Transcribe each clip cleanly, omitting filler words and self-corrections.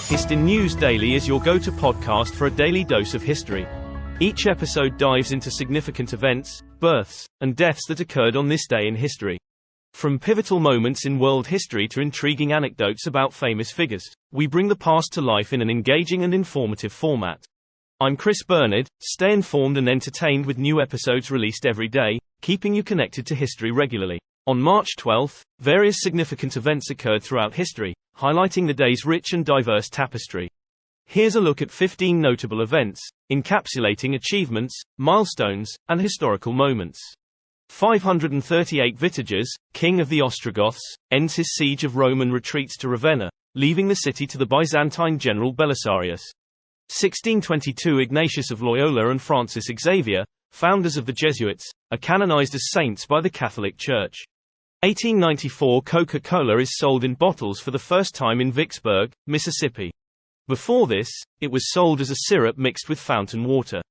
Histin News Daily is your go-to podcast for a daily dose of history. Each episode dives into significant events, births, and deaths that occurred on this day in history. From pivotal moments in world history to intriguing anecdotes about famous figures, we bring the past to life in an engaging and informative format. I'm Chris Bernard. Stay informed and entertained with new episodes released every day, keeping you connected to history regularly. On March 12, various significant events occurred throughout history, highlighting the day's rich and diverse tapestry. Here's a look at 15 notable events, encapsulating achievements, milestones, and historical moments. 538 Vitiges, king of the Ostrogoths, ends his siege of Rome and retreats to Ravenna, leaving the city to the Byzantine general Belisarius. 1622 Ignatius of Loyola and Francis Xavier, founders of the Jesuits, are canonized as saints by the Catholic Church. 1894 Coca-Cola is sold in bottles for the first time in Vicksburg, Mississippi. Before this, it was sold as a syrup mixed with fountain water.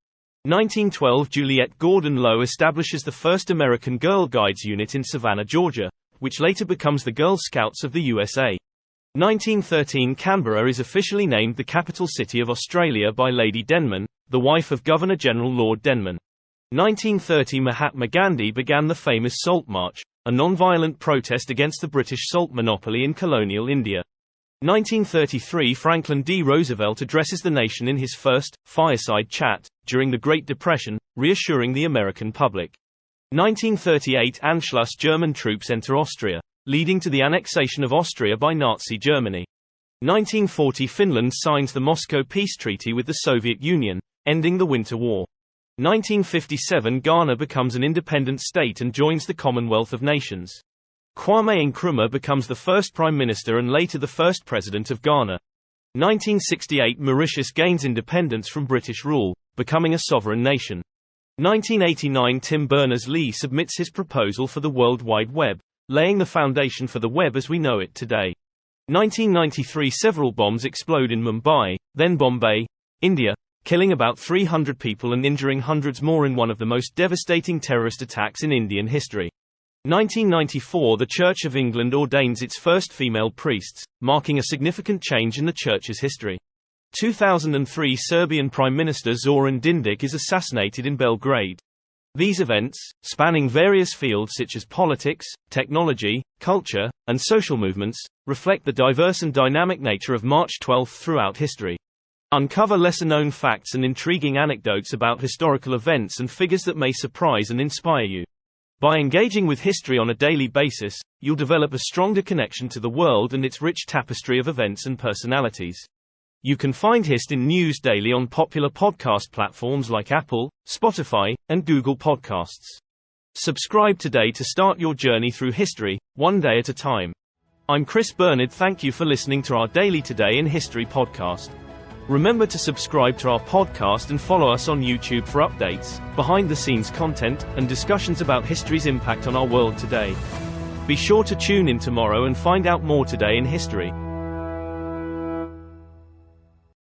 1912 Juliette Gordon Low establishes the first American Girl Guides unit in Savannah, Georgia, which later becomes the Girl Scouts of the USA. 1913 Canberra is officially named the capital city of Australia by Lady Denman, the wife of Governor-General Lord Denman. 1930 Mahatma Gandhi began the famous Salt March, a non-violent protest against the British salt monopoly in colonial India. 1933 Franklin D. Roosevelt addresses the nation in his first fireside chat during the Great Depression, reassuring the American public. 1938 Anschluss German troops enter Austria, leading to the annexation of Austria by Nazi Germany. 1940 Finland signs the Moscow Peace Treaty with the Soviet Union, ending the Winter War. 1957 Ghana becomes an independent state and joins the Commonwealth of Nations. Kwame Nkrumah becomes the first Prime Minister and later the first President of Ghana. 1968 Mauritius gains independence from British rule, becoming a sovereign nation. 1989 Tim Berners-Lee submits his proposal for the World Wide Web, laying the foundation for the web as we know it today. 1993 Several bombs explode in Mumbai, then Bombay, India, killing about 300 people and injuring hundreds more in one of the most devastating terrorist attacks in Indian history. 1994 The Church of England ordains its first female priests, marking a significant change in the Church's history. 2003 Serbian Prime Minister Zoran Đinđić is assassinated in Belgrade. These events, spanning various fields such as politics, technology, culture, and social movements, reflect the diverse and dynamic nature of March 12 throughout history. Uncover lesser-known facts and intriguing anecdotes about historical events and figures that may surprise and inspire you. By engaging with history on a daily basis, you'll develop a stronger connection to the world and its rich tapestry of events and personalities. You can find Histin News Daily on popular podcast platforms like Apple, Spotify, and Google Podcasts. Subscribe today to start your journey through history, one day at a time. I'm Chris Bernard. Thank you for listening to our Daily Today in History podcast. Remember to subscribe to our podcast and follow us on YouTube for updates, behind-the-scenes content, and discussions about history's impact on our world today. Be sure to tune in tomorrow and find out more today in history.